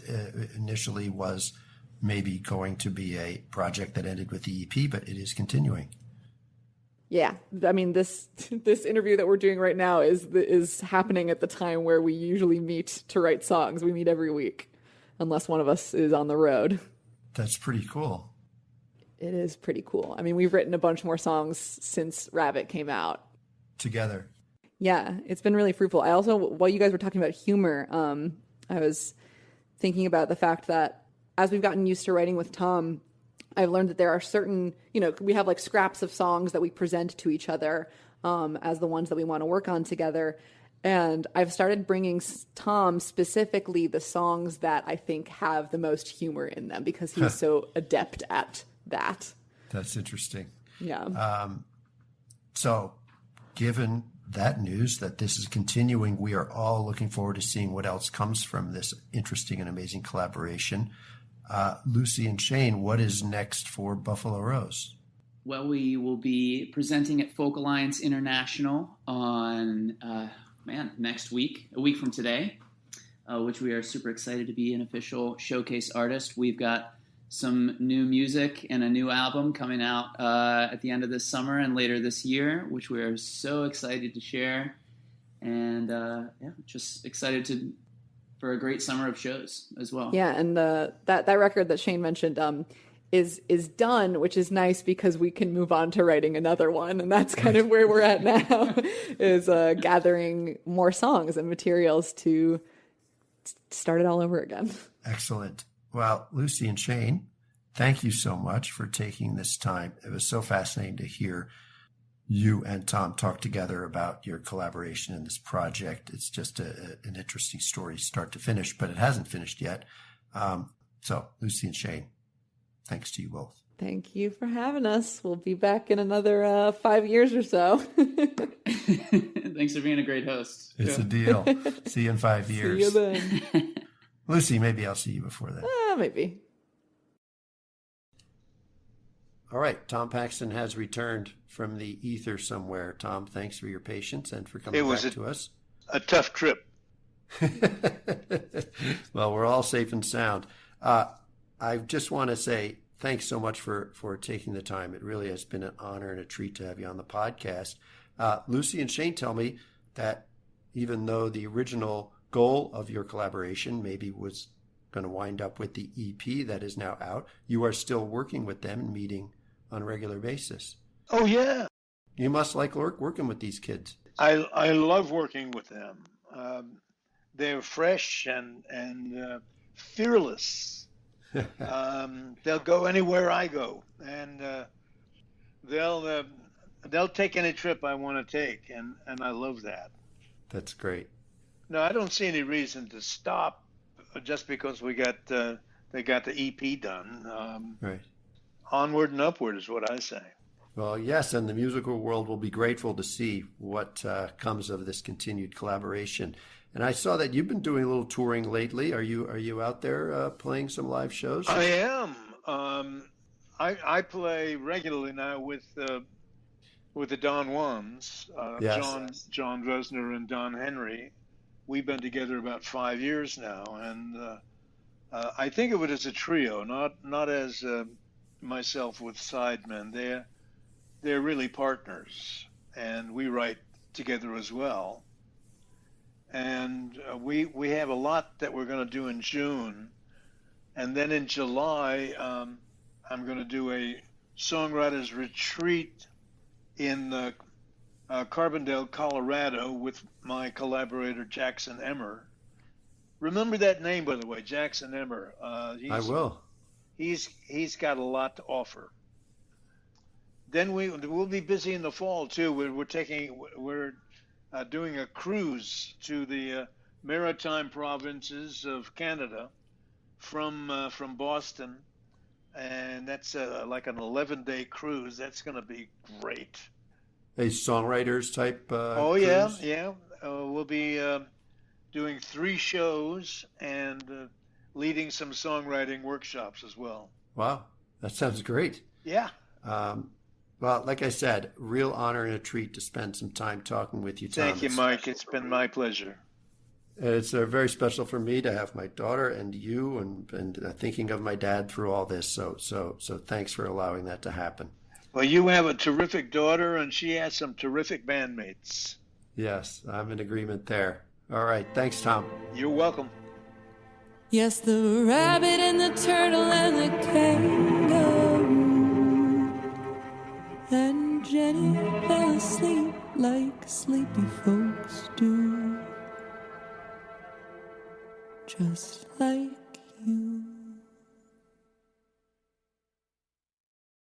Speaker 3: initially was maybe going to be a project that ended with the EP, but it is continuing.
Speaker 4: Yeah, I mean, this interview that we're doing right now is happening at the time where we usually meet to write songs. We meet every week, unless one of us is on the road.
Speaker 3: That's pretty cool.
Speaker 4: It is pretty cool. I mean, we've written a bunch more songs since Rabbit came out.
Speaker 3: Together.
Speaker 4: Yeah, it's been really fruitful. I also, while you guys were talking about humor, I was thinking about the fact that as we've gotten used to writing with Tom, I've learned that there are certain, we have like scraps of songs that we present to each other as the ones that we want to work on together. And I've started bringing Tom specifically the songs that I think have the most humor in them, because he's so adept at that.
Speaker 3: That's interesting.
Speaker 4: Yeah.
Speaker 3: So given that news that this is continuing, we are all looking forward to seeing what else comes from this interesting and amazing collaboration. Lucy and Shane, what is next for Buffalo Rose?
Speaker 5: Well, we will be presenting at Folk Alliance International on, next week, a week from today, which we are super excited to be an official showcase artist. We've got some new music and a new album coming out at the end of this summer and later this year, which we are so excited to share. And just excited for a great summer of shows as well.
Speaker 4: Yeah, and that record that Shane mentioned is done, which is nice because we can move on to writing another one, and that's kind of where we're at now, is gathering more songs and materials to start it all over again.
Speaker 3: Excellent. Well, Lucy and Shane, thank you so much for taking this time. It was so fascinating to hear you and Tom talk together about your collaboration in this project. It's just an interesting story start to finish, but it hasn't finished yet. So Lucy and Shane, thanks to you both.
Speaker 4: Thank you for having us. We'll be back in another 5 years or so.
Speaker 5: Thanks for being a great host.
Speaker 3: It's a deal. See you in 5 years.
Speaker 4: See you then.
Speaker 3: Lucy, maybe I'll see you before then.
Speaker 4: Maybe.
Speaker 3: All right. Tom Paxton has returned from the ether somewhere. Tom, thanks for your patience and for coming back to us.
Speaker 1: A tough trip.
Speaker 3: Well, we're all safe and sound. I just want to say thanks so much for taking the time. It really has been an honor and a treat to have you on the podcast. Lucy and Shane tell me that even though the original goal of your collaboration maybe was going to wind up with the EP that is now out, you are still working with them and meeting on a regular basis.
Speaker 1: Oh, yeah.
Speaker 3: You must like working with these kids.
Speaker 1: I love working with them. They're fresh and fearless. They'll go anywhere I go, and they'll take any trip I want to take, and I love that.
Speaker 3: That's great.
Speaker 1: No, I don't see any reason to stop just because we got they got the EP done.
Speaker 3: Right.
Speaker 1: Onward and upward is what I say.
Speaker 3: Well, yes, and the musical world will be grateful to see what comes of this continued collaboration. And I saw that you've been doing a little touring lately. Are you out there playing some live shows?
Speaker 1: I am. I play regularly now with the Don Juans,
Speaker 3: Yes.
Speaker 1: John Vesner and Don Henry. We've been together about 5 years now, and I think of it as a trio, not as myself with sidemen. They're really partners, and we write together as well. And we have a lot that we're going to do in June, and then in July I'm going to do a songwriters retreat in Carbondale, Colorado, with my collaborator Jackson Emmer. Remember that name, by the way, Jackson Emmer.
Speaker 3: I will.
Speaker 1: He's got a lot to offer. Then we'll be busy in the fall too. We're doing a cruise to the maritime provinces of Canada from Boston, and that's like an 11-day cruise. That's going to be great.
Speaker 3: A songwriters type.
Speaker 1: Oh
Speaker 3: cruise?
Speaker 1: yeah. We'll be doing 3 shows and leading some songwriting workshops as well.
Speaker 3: Wow, that sounds great.
Speaker 1: Yeah.
Speaker 3: Well, like I said, real honor and a treat to spend some time talking with you, Tom.
Speaker 1: Thank you, Mike. It's been my pleasure.
Speaker 3: It's very special for me to have my daughter and you and thinking of my dad through all this. So thanks for allowing that to happen.
Speaker 1: Well, you have a terrific daughter, and she has some terrific bandmates.
Speaker 3: Yes, I'm in agreement there. All right. Thanks, Tom.
Speaker 1: You're welcome.
Speaker 2: Yes, the rabbit and the turtle and the kangaroo. And Jenny fell asleep like sleepy folks do. Just like